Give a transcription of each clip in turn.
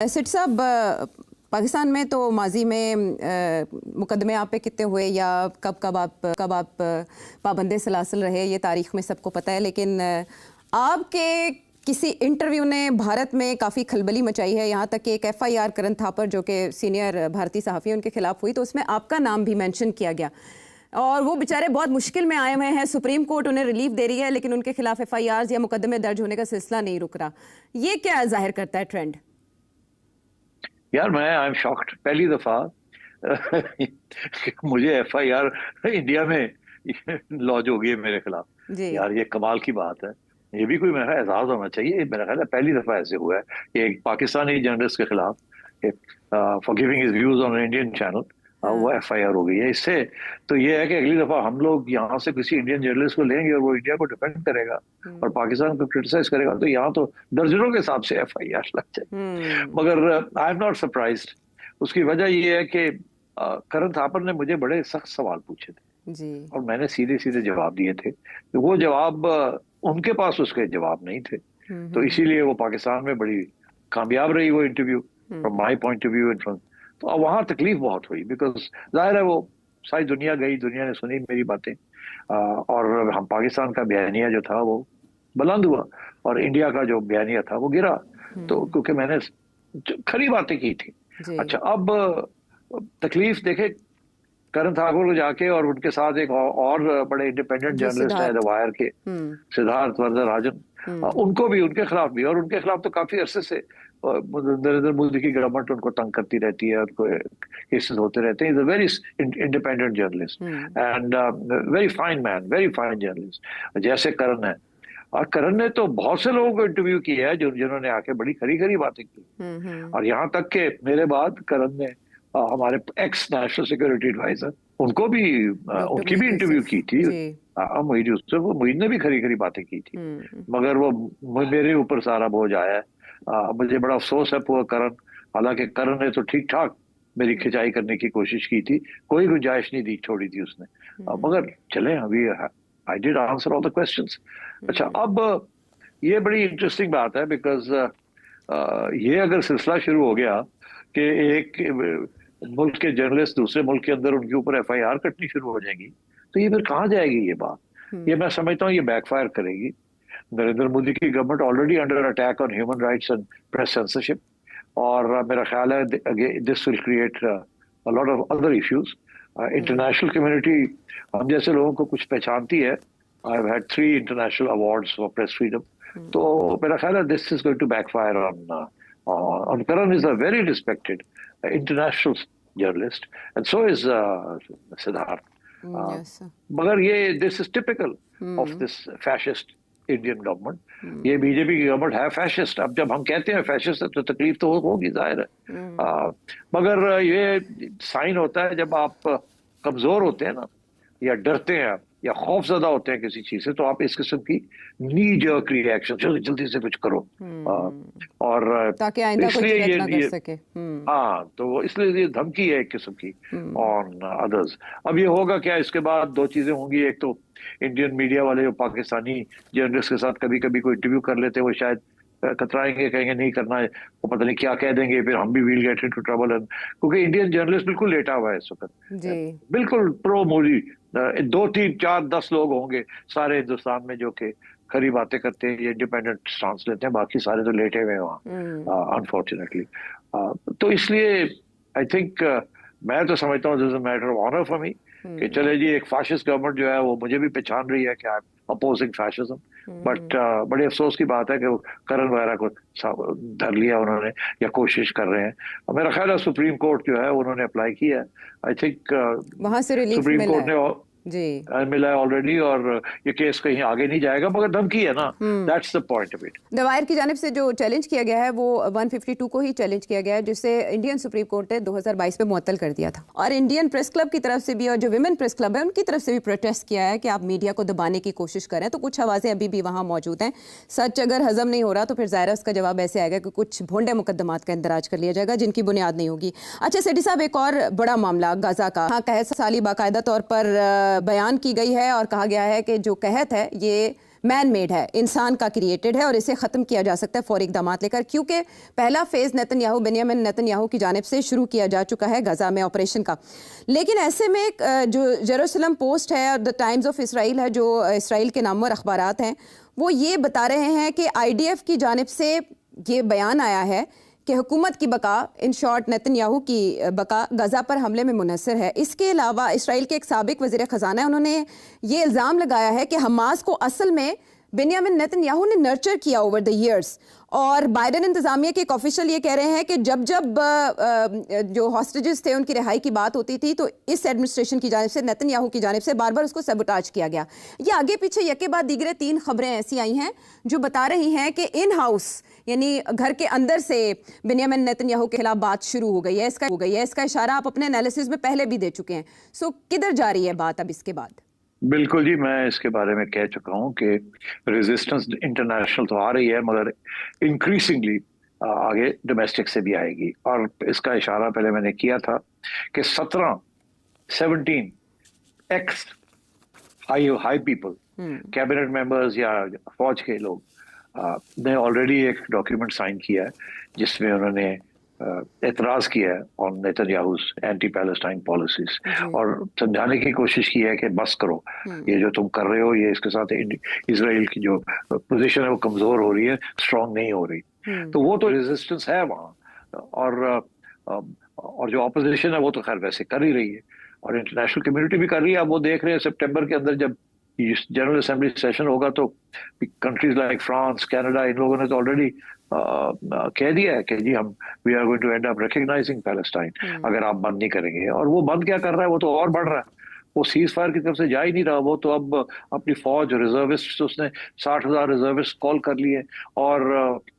Seat साहब, पाकिस्तान में तो माजी में मुकदमे आप पे कितने हुए या कब आप पाबंदे सलासल रहे, ये तारीख में सबको पता है। लेकिन आपके किसी इंटरव्यू ने भारत में काफ़ी खलबली मचाई है। यहाँ तक कि एक FIR करण थापर जो कि सीनियर भारतीय सहाफ़ी उनके खिलाफ हुई, तो उसमें आपका नाम भी मेंशन किया गया और वो बेचारे बहुत मुश्किल में आए हुए हैं। सुप्रीम कोर्ट उन्हें रिलीफ दे रही है लेकिन उनके खिलाफ FIRs या मुकदमे दर्ज होने का सिलसिला नहीं रुक रहा। ये क्या जाहिर करता है ट्रेंड? यार मैं आई एम शॉक्ड पहली दफा मुझे FIR इंडिया में लॉन्च हो गई है मेरे खिलाफ। यार ये कमाल की बात है। ये भी कोई मेरा एजाज होना चाहिए। मेरा ख्याल है पहली दफा ऐसे हुआ है कि एक पाकिस्तानी जर्नलिस्ट के खिलाफ for giving his views on Indian channel वो FIR हो गई है। इससे तो ये है कि अगली दफा हम लोग यहाँ से किसी इंडियन जर्नलिस्ट को लेंगे और वो इंडिया को डिफेंड करेगा और पाकिस्तान को क्रिटिसाइज करेगा तो यहाँ तो दर्जनों के हिसाब से FIR लग जाए। मगर आई एम नॉट सरप्राइज्ड। उसकी वजह ये है कि करण थापर ने मुझे बड़े सख्त सवाल पूछे थे जी। और मैंने सीधे सीधे जवाब दिए थे। तो वो जवाब उनके पास उसके जवाब नहीं थे, तो इसीलिए वो पाकिस्तान में बड़ी कामयाब रही वो interview from my point of view. तो अब वहाँ तकलीफ बहुत हुई बिकॉज जाहिर है वो सारी दुनिया गई, दुनिया ने सुनी मेरी बातें और हम पाकिस्तान का बयानिया जो था वो बुलंद हुआ और इंडिया का जो बयानिया था वो गिरा। तो क्योंकि मैंने खरी बातें की थी। अच्छा, अब तकलीफ देखे करण ठाकुर को जाके और उनके साथ एक और बड़े इंडिपेंडेंट जर्नलिस्ट है द वायर के सिद्धार्थ वरदराजन, उनको भी उनके खिलाफ भी और उनके खिलाफ तो काफी अरसे से नरेंद्र मोदी की गवर्नमेंट उनको तंग करती रहती है, उनको केसेस होते रहते हैं। Is a very independent journalist and very fine man, very fine journalist जैसे करण है। और करण ने तो बहुत से लोगों को इंटरव्यू किया है जिन्होंने आके बड़ी खरी खरी बातें की और यहाँ तक के मेरे बाद करण ने हमारे एक्स नेशनल सिक्योरिटी एडवाइजर उनको भी उनकी भी इंटरव्यू की थी। मोईद ने भी खरी खरी बातें की थी मगर वो मेरे ऊपर सारा बोझ आया है। मुझे बड़ा अफसोस है पूरा करण। हालांकि करण ने तो ठीक ठाक मेरी खिंचाई करने की कोशिश की थी, कोई गुंजाइश नहीं दी छोड़ी थी उसने। मगर चले अभी I did answer all the questions. अच्छा, अब ये बड़ी इंटरेस्टिंग बात है बिकॉज ये अगर सिलसिला शुरू हो गया कि एक मुल्क के जर्नलिस्ट दूसरे मुल्क के अंदर उनके ऊपर FIR कटनी शुरू हो जाएगी तो ये फिर कहाँ जाएगी ये बात। ये मैं समझता हूँ ये बैकफायर करेगी। नरेंद्र मोदी की government already under attack on human rights and press censorship और मेरा ख्याल है this will create a lot of other issues. International community हम जैसे लोगों को कुछ पहचानती है। I have had 3 international awards for press freedom. तो मेरा ख्याल है this is going to backfire on Karan is a very respected international journalist and so is Siddharth. Yes, मगर ये this is typical of this fascist Indian government. ये BJP की government है fascist. अब जब हम कहते हैं फैशिस्ट तो तकलीफ तो होगी जाहिर है, मगर ये साइन होता है जब आप कमजोर होते हैं ना या डरते हैं या खौफजदा होते हैं किसी चीज से तो आप इस किस्म की नी जर्क रिएक्शन जल्दी से कुछ करो और ताकि आइंदा कोई गलती ना कर सके। हाँ, तो इसलिए ये धमकी है एक किस्म की ऑन अदर्स। अब ये होगा क्या, इसके बाद 2 चीजें होंगी। एक तो इंडियन मीडिया वाले जो पाकिस्तानी जर्नलिस्ट के साथ कभी कभी कोई इंटरव्यू कर लेते हैं वो शायद कतराएंगे, कहेंगे नहीं करना है, वो पता नहीं क्या कह देंगे, फिर हम भी विल गेट इनटू ट्रबल। क्योंकि इंडियन जर्नलिस्ट बिल्कुल लेटा हुआ है इस वक्त, बिल्कुल प्रो मोदी। 2, 3, 4, 10 लोग होंगे सारे हिंदुस्तान में जो कि खरी बातें करते हैं, ये इंडिपेंडेंट स्टांस लेते हैं, बाकी सारे तो लेटे हुए हैं वहाँ अनफॉर्चुनेटली। तो इसलिए आई थिंक मैं तो समझता हूँ this is a matter of honour for me कि चले जी, एक फाशिस्ट गवर्नमेंट जो है वो मुझे भी पहचान रही है कि I am opposing fascism. But बड़े अफसोस की बात है कि वो करण वगैरह को धर लिया उन्होंने या कोशिश कर रहे हैं। मेरा ख्याल है सुप्रीम कोर्ट जो है उन्होंने अप्लाई किया है। आई थिंक वहां से रिलीफ सुप्रीम कोर्ट ने जी मिला है ऑलरेडी और ये केस कहीं आगे नहीं जाएगा मगर धमकी है ना, that's the point of it. The wire की जानिब से जो चैलेंज किया गया है वो 152 को ही चैलेंज किया गया है जिसे इंडियन सुप्रीम कोर्ट ने 2022 में मुअत्तल कर दिया था और इंडियन प्रेस क्लब की तरफ से भी और जो विमेन प्रेस क्लब है उनकी तरफ से भी प्रोटेस्ट किया है कि आप मीडिया को दबाने की कोशिश करें। तो कुछ आवाजें अभी भी वहाँ मौजूद हैं। सच अगर हजम नहीं हो रहा तो फिर ज़ाहिर उसका जवाब ऐसे आएगा कि कुछ भोंडे मुकदमात का इंदराज कर लिया जाएगा जिनकी बुनियाद नहीं होगी। अच्छा सेठी साहब, एक और बड़ा मामला गाजा का। कहत साली बाकायदा तौर पर बयान की गई है और कहा गया है कि जो कहत है ये मैन मेड है, इंसान का क्रिएटेड है और इसे ख़त्म किया जा सकता है फौरी इक़दाम लेकर, क्योंकि पहला फेज़ बेंयामिन नेतन्याहू की जानिब से शुरू किया जा चुका है गज़ा में ऑपरेशन का। लेकिन ऐसे में जो जेरूसलम पोस्ट है और द टाइम्स ऑफ इसराइल है, जो इसराइल के नामवर अखबारात हैं, वो ये बता रहे हैं कि IDF की जानिब से ये बयान आया है कि हुकूमत की बका, इन शॉर्ट नेतन्याहू की बका, गज़ा पर हमले में मुनहसर है। इसके अलावा इसराइल के एक साबिक वज़ीर ख़ज़ाना है, उन्होंने ये इल्ज़ाम लगाया है कि हमास को असल में बेंयामिन नेतन्याहू ने नर्चर किया ओवर द ईयर्स। और बाइडन इंतज़ामिया के एक ऑफिशियल ये कह रहे हैं कि जब जो हॉस्टेजेस थे उनकी रिहाई की बात होती थी तो इस एडमिनिस्ट्रेशन की जानिब से, नेतन्याहू की जानिब से बार बार उसको सबोटाज किया गया। ये आगे पीछे यके बाद दीगरे 3 खबरें ऐसी आई हैं जो बता रही हैं कि इन हाउस यानी घर के अंदर से बेंयामिन नेतन्याहू के खिलाफ बात शुरू हो गई है। इसका इशारा आप अपने एनालिसिस में पहले भी दे चुके हैं। सो किधर जा रही है बात अब इसके बाद? बिल्कुल जी, मैं इसके बारे में कह चुका हूं कि रेजिस्टेंस इंटरनेशनल तो आ रही है, मगर इंक्रीजिंगली आगे डोमेस्टिक से भी आएगी। और इसका इशारा पहले मैंने किया था कि 17 x high people, cabinet members या फौज के लोग ने ऑलरेडी एक डॉक्यूमेंट साइन किया है जिसमें उन्होंने एतराज किया है ऑन नेतन्याहू's एंटी पैलेस्टाइन पॉलिसीज और समझाने की कोशिश की है कि बस करो, ये जो तुम कर रहे हो, ये इसके साथ इजराइल की जो पोजीशन है वो कमजोर हो रही है, स्ट्रांग नहीं हो रही। तो वो तो रेजिस्टेंस है वहाँ, और जो ऑपोजिशन है वो तो खैर वैसे कर ही रही है और इंटरनेशनल कम्युनिटी भी कर रही है। अब वो देख रहे हैं सितंबर के अंदर जब जनरल असेंबली सेशन होगा तो कंट्रीज लाइक फ्रांस, कनाडा, इन लोगों ने तो ऑलरेडी कह दिया है कि जी हम we are going to end up recognising Palestine अगर आप बंद नहीं करेंगे। और वो बंद क्या कर रहा है, वो तो और बढ़ रहा है, वो सीज फायर की तरफ से जा ही नहीं रहा। वो तो अब अपनी फौज, रिजर्विस्ट, उसने 60,000 रिजर्विस्ट कॉल कर लिए और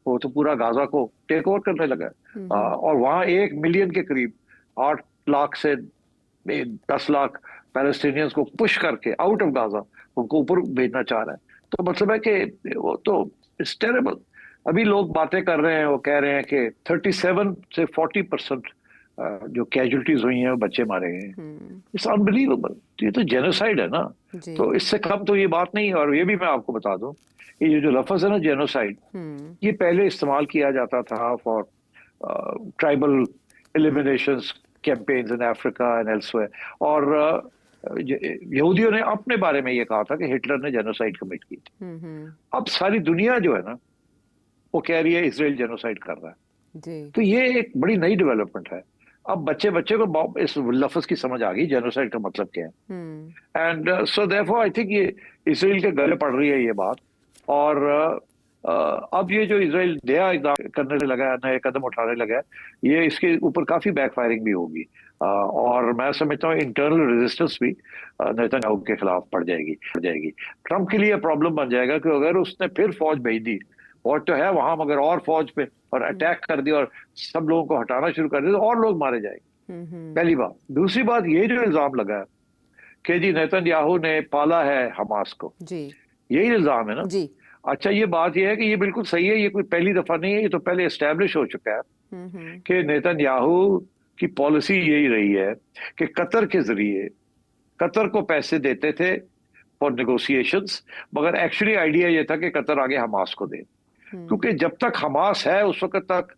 वो तो पूरा गाजा को टेक ओवर करने लगा है। और वहाँ 1 मिलियन के करीब 8 लाख से 10 लाख पैलेस्टीनियंस को पुश करके आउट ऑफ गाजा उनको ऊपर भेजना चाह रहा है। तो मतलब है कि वो तो इट्स टेरेबल। अभी लोग बातें कर रहे हैं, वो कह रहे हैं कि 37 से 40% जो कैजुअलिटीज हुई हैं वो बच्चे मारे गए हैं। It's unbelievable. ये तो जेनोसाइड है ना, तो इससे कम तो ये बात नहीं है। और ये भी मैं आपको बता दूं, ये जो लफ्ज है ना जेनोसाइड, ये पहले इस्तेमाल किया जाता था for tribal eliminations campaigns in Africa and elsewhere. और यहूदियों ने अपने बारे में ये कहा था कि हिटलर ने जेनोसाइड कमिट की थी। अब सारी दुनिया जो है ना वो कह रही है इसराइल जेनोसाइड कर रहा है। तो ये एक बड़ी नई डेवलपमेंट है। अब बच्चे को इस लफ्ज की समझ आ गई जेनोसाइड का मतलब क्या है। And so therefore I think ये इसराइल के गले पड़ रही है ये बात। और अब ये जो इसराइल नया इक़दाम करने लगा है, नए कदम उठाने लगा है, ये इसके ऊपर काफी बैकफायरिंग भी होगी। और मैं समझता हूँ इंटरनल रेजिस्टेंस भी नेतन्याहू के खिलाफ पड़ जाएगी। ट्रंप के लिए प्रॉब्लम बन जाएगा कि अगर उसने फिर फौज भेज दी, फौज तो है वहां मगर और फौज पे और अटैक कर दिया और सब लोगों को हटाना शुरू कर दिया तो और लोग मारे जाएंगे। पहली बात। दूसरी बात, ये जो इल्जाम लगा है कि जी नेतन्याहू ने पाला है हमास को, यही इल्जाम है ना जी। अच्छा, ये बात ये है कि ये बिल्कुल सही है, ये कोई पहली दफा नहीं है, ये तो पहले एस्टेब्लिश हो चुका है कि नेतन्याहू की पॉलिसी यही रही है कि कतर के जरिए कतर को पैसे देते थे फॉर नेगोशिएशंस, मगर एक्चुअली आइडिया ये था कि कतर आगे हमास को दे, क्योंकि जब तक हमास है उस वक्त तक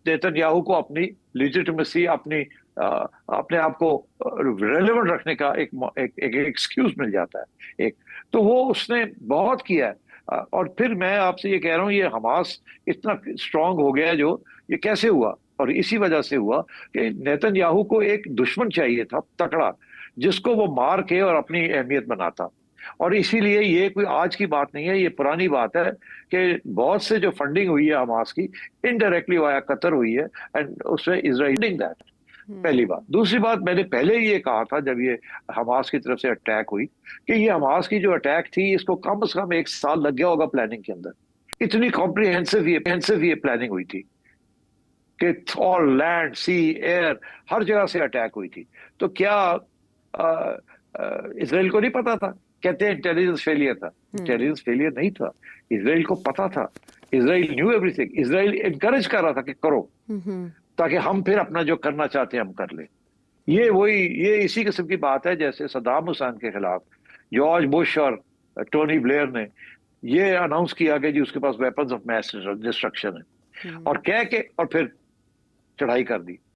नेतन्याहू को अपनी लेजिटिमेसी, अपने आप को रेलेवेंट रखने का एक एक्सक्यूज मिल जाता है। तो वो उसने बहुत किया है। और फिर मैं आपसे ये कह रहा हूँ, ये हमास इतना स्ट्रांग हो गया है, जो ये कैसे हुआ, और इसी वजह से हुआ कि नेतन्याहू को एक दुश्मन चाहिए था तकड़ा, जिसको वो मार के और अपनी अहमियत बनाता। और इसीलिए ये कोई आज की बात नहीं है, ये पुरानी बात है कि बहुत से जो फंडिंग हुई है हमास की इनडायरेक्टली वाया कतर हुई है, एंड उसमें इजराइल दैट। पहली बात। दूसरी बात, मैंने पहले ही ये कहा था जब ये हमास की तरफ से अटैक हुई कि ये हमास की जो अटैक थी इसको कम से कम 1 साल लग गया होगा प्लानिंग के अंदर। इतनी कॉम्प्रिहेंसिव ये प्लानिंग हुई थी कि ऑल लैंड, सी, एयर, हर जगह से अटैक हुई थी। तो क्या इसराइल को नहीं पता था? कहते हैं इंटेलिजेंस फेलियर था। इंटेलिजेंस फेलियर नहीं था, इसराइल को पता था। Israel new everything. Israel encourage कर रहा था कि करो, ताकि हम फिर अपना जो करना चाहते हैं हम कर ले। ये इसी किस्म की बात है जैसे सद्दाम हुसैन के खिलाफ जॉर्ज बुश और टोनी ब्लेयर ने ये अनाउंस किया कि जी उसके पास वेपन्स ऑफ मैस डिस्ट्रक्शन है, और कह के और फिर चढ़ाई कर दी।